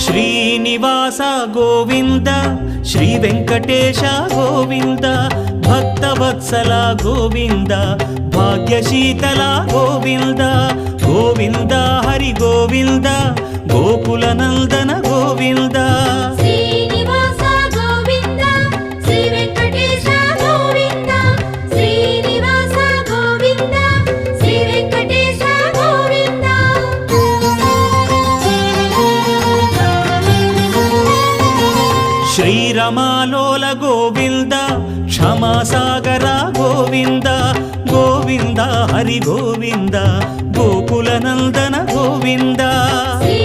Srinivasa Govinda Shri Venkatesha Govinda Bhaktavatsala Govinda భాగ్యశీతల Govinda Govinda Hari Govinda Gokula Nandana Govinda Srinivasa Govinda Shri Venkatesha Govinda Srinivasa Govinda Shri Venkatesha Govinda శ్రీరమాలోల Govinda క్షమాసాగర Govinda Govinda Hari Govinda Gokula Nandana Govinda Shri